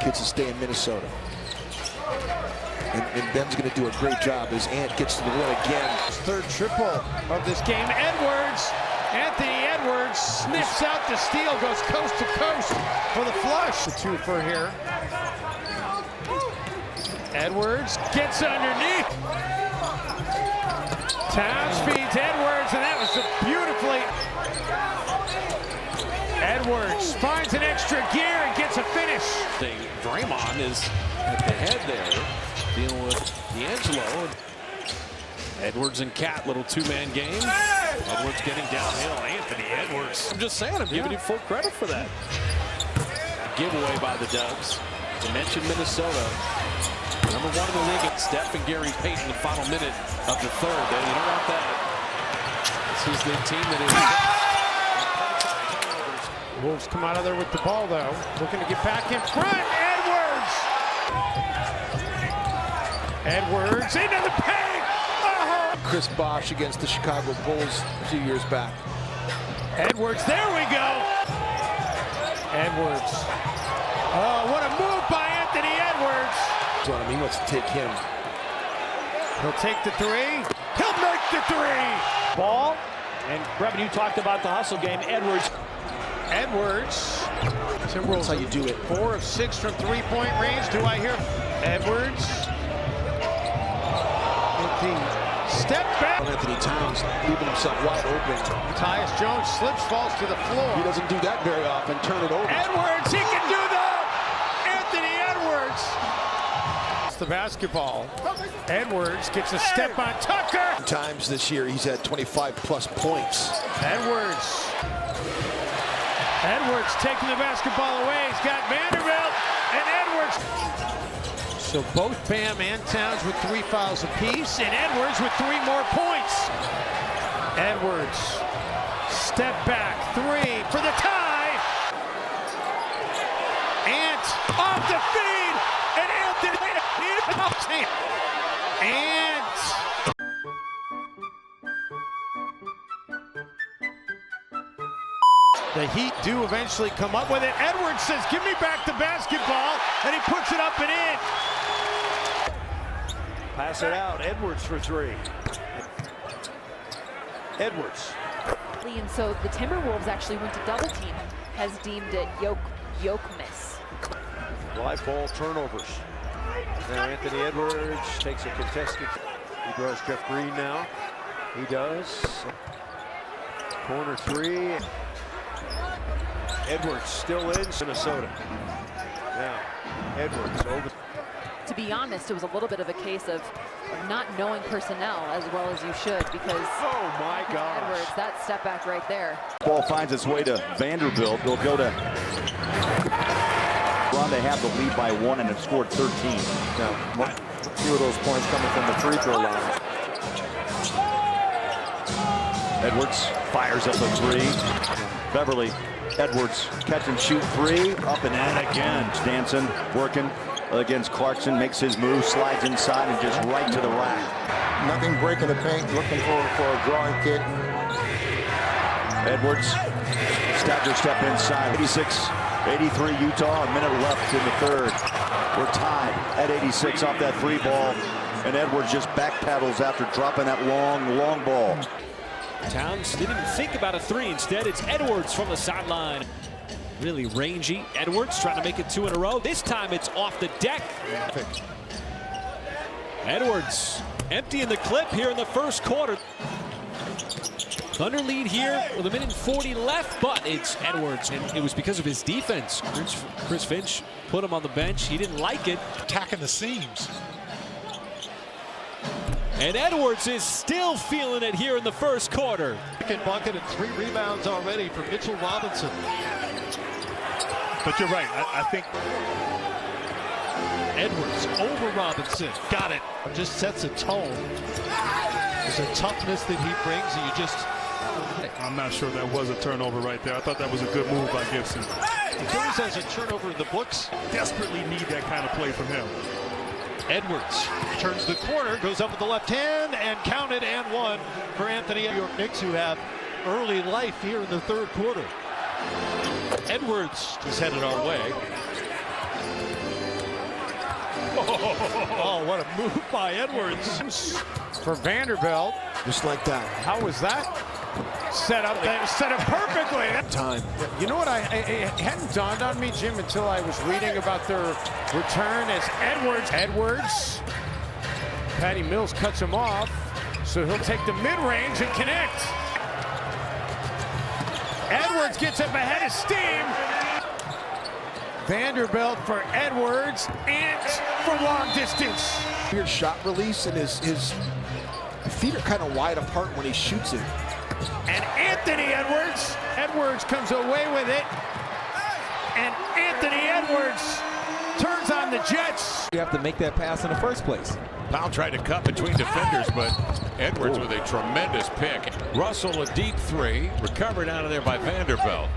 Kids to stay in Minnesota. And Ben's going to do a great job as Ant gets to the win again. Third triple of this game. Edwards, Anthony Edwards sniffs out the steal, goes coast to coast for the flush. The two for here. Edwards gets underneath. Towns feeds Edwards, and that was beautifully. Edwards finds an extra gear and gets a finish. Draymond is at the head there, dealing with D'Angelo. Edwards and Cat, little two-man game. Edwards getting downhill. Anthony Edwards. I'm just saying, I'm giving you full credit for that. Giveaway by the Dubs. To mention Minnesota, number 1 in the league at Steph and Gary Payton, the final minute of the third. You don't want that. This is the team that is. Wolves come out of there with the ball, though. Looking to get back in front. Edwards! Edwards into the paint! Oh! Chris Bosh against the Chicago Bulls a few years back. Edwards, there we go! Edwards. Oh, what a move by Anthony Edwards! So, I mean, he wants to take him. He'll take the three. He'll make the three! Ball. And Brevin, you talked about the hustle game. Edwards. Edwards. That's how you do it. 4 of 6 from three-point range. Do I hear Edwards? Step back. Anthony Towns leaving himself wide open. Tyus Jones slips, falls to the floor. He doesn't do that very often. Turn it over. Edwards, he can do that! Anthony Edwards. It's the basketball. Edwards gets a step on Tucker. Times this year he's had 25+ points. Edwards. Edwards taking the basketball away. He's got Vanderbilt and Edwards. So both Bam and Towns with 3 fouls apiece, and Edwards with 3 more points. Edwards, step back, 3 for the tie. Ant off the feed, and Anthony, Ant. The Heat do eventually come up with it. Edwards says, give me back the basketball, and he puts it up and in. Pass it out. Edwards for 3. Edwards. And so the Timberwolves actually went to double team, has deemed it yoke miss. Live ball turnovers. Now Anthony Edwards takes a contested. He draws Jeff Green now. He does. Corner 3. Edwards still in Minnesota. Now Edwards over. To be honest, it was a little bit of a case of not knowing personnel as well as you should, because oh my gosh. Edwards, that step back right there. Ball finds its way to Vanderbilt. They'll go to Ron. They have the lead by 1 and have scored 13. Now, a few of those points coming from the free throw line. Edwards fires up a 3. Beverly. Edwards catch and shoot 3. Up and in again. Stanson working against Clarkson, makes his move, slides inside and just right to the rack. Nothing breaking the paint, looking for a drawing kick. Edwards, stagger step inside. 86-83 Utah, a minute left in the third. We're tied at 86 off that 3 ball. And Edwards just backpedals after dropping that long ball. Towns didn't even think about a 3. Instead, it's Edwards from the sideline. Really rangy. Edwards trying to make it 2 in a row. This time it's off the deck. Edwards emptying the clip here in the first quarter. Thunder lead here with 1:40 left, but it's Edwards, and it was because of his defense. Chris Finch put him on the bench. He didn't like it. Attacking the seams. And Edwards is still feeling it here in the first quarter. Second bucket and 3 rebounds already for Mitchell Robinson. But you're right. I think Edwards over Robinson. Got it. Just sets a tone. There's a toughness that he brings, and you just... I'm not sure that was a turnover right there. I thought that was a good move by Gibson. If there was a turnover in the books, Desperately need that kind of play from him. Edwards turns the corner, goes up with the left hand, and counted and 1 for Anthony. New York Knicks, who have early life here in the third quarter. Edwards is headed our way. Oh, what a move by Edwards. For Vanderbilt. Just like that. How was that? Set up perfectly. Time. You know what? It hadn't dawned on me, Jim, until I was reading about their return as Edwards. Patty Mills cuts him off, so he'll take the mid-range and connect. Edwards gets up ahead of steam. Vanderbilt for Edwards, and for long distance. Weird shot release, and his feet are kind of wide apart when he shoots it. And Anthony Edwards. Edwards comes away with it. And Anthony Edwards turns on the Jets. You have to make that pass in the first place. Powell tried to cut between defenders, but Edwards with a tremendous pick. Russell a deep three, recovered out of there by Vanderbilt.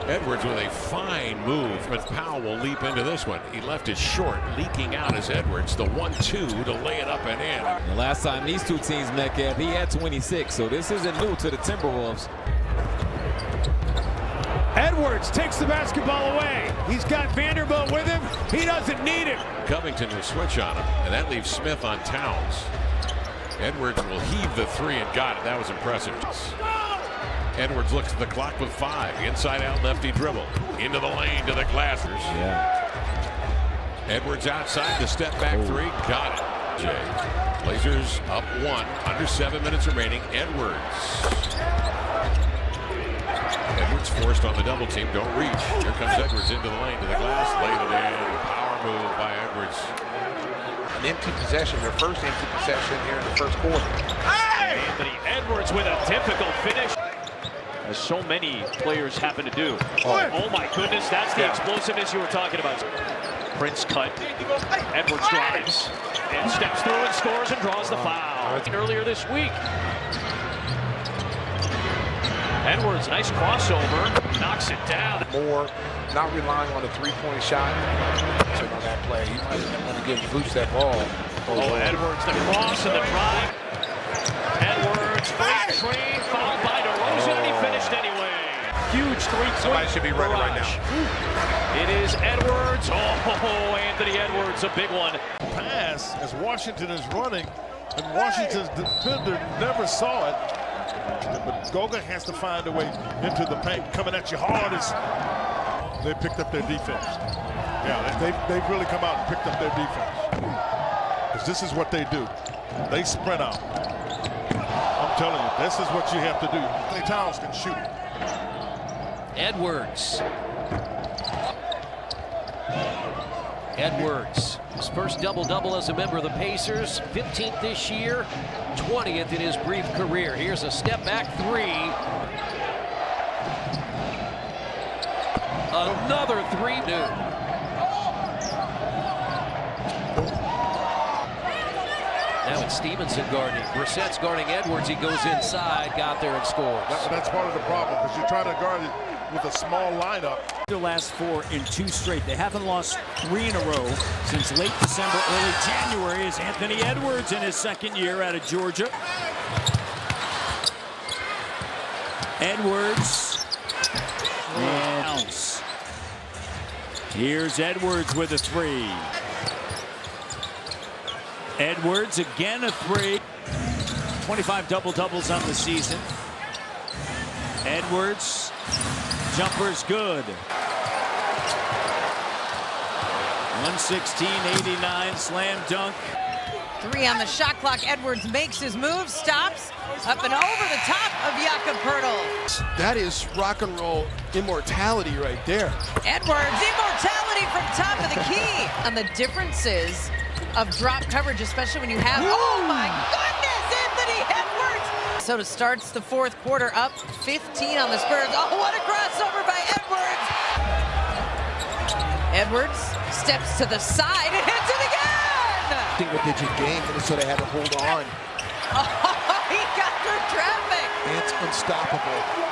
Edwards with a fine move, but Powell will leap into this one. He left it short, leaking out as Edwards, the 1-2 to lay it up and in. The last time these two teams met, Kev, he had 26, so this isn't new to the Timberwolves. Edwards takes the basketball away. He's got Vanderbilt with him. He doesn't need him. Covington will switch on him, and that leaves Smith on Towns. Edwards will heave the three and got it. That was impressive. Edwards looks at the clock with 5. Inside out lefty dribble. Into the lane to the Glassers. Yeah. Edwards outside the step back three. Got it. Jay. Blazers up 1. Under 7 minutes remaining. Edwards forced on the double team. Don't reach. Here comes Edwards into the lane to the glass. Laid it in. Power move by Edwards. An empty possession. Their first empty possession here in the first quarter. Hey! Anthony Edwards with a difficult finish. As so many players happen to do. Oh my goodness, that's the explosiveness you were talking about. Prince cut. Edwards drives and steps through and scores and draws the foul. Earlier this week. Edwards, nice crossover, knocks it down. More, not relying on a three-point shot. So on that play, he might want to give Vooch that ball. Oh, Edwards, the cross and the drive. Edwards, great train, fouled by DeRozan, and he finished anyway. Huge three-point. Somebody should be ready right now. It is Edwards. Oh, Anthony Edwards, a big one. Pass as Washington is running, and Washington's defender never saw it. But Goga has to find a way into the paint, coming at you hard as they picked up their defense. Yeah, they've really come out and picked up their defense. Because this is what they do. They sprint out. I'm telling you, this is what you have to do. Klay Towns can shoot. Edwards, his first double-double as a member of the Pacers, 15th this year, 20th in his brief career. Here's a step-back three. Another three. Now it's Stevenson guarding. Brissett's guarding Edwards. He goes inside, got there and scores. That's part of the problem, because you're trying to guard it with a small lineup. Their last 4 in 2 straight. They haven't lost 3 in a row since late December, early January. Is Anthony Edwards in his second year out of Georgia. Edwards and Towns. Here's Edwards with a 3. Edwards again a 3. 25 double-doubles on the season. Edwards. Jumper's good. 116-89 slam dunk. 3 on the shot clock. Edwards makes his move, stops, up and over the top of Jakob Poeltl. That is rock and roll immortality right there. Edwards, immortality from top of the key. And the differences of drop coverage, especially when you have, oh my goodness, Anthony Edwards. Minnesota starts the 4th quarter up 15 on the Spurs. Oh, what a crossover by Edwards. Edwards steps to the side and hits it again. Single-digit game, Minnesota had to hold on. Oh, he got through traffic. It's unstoppable.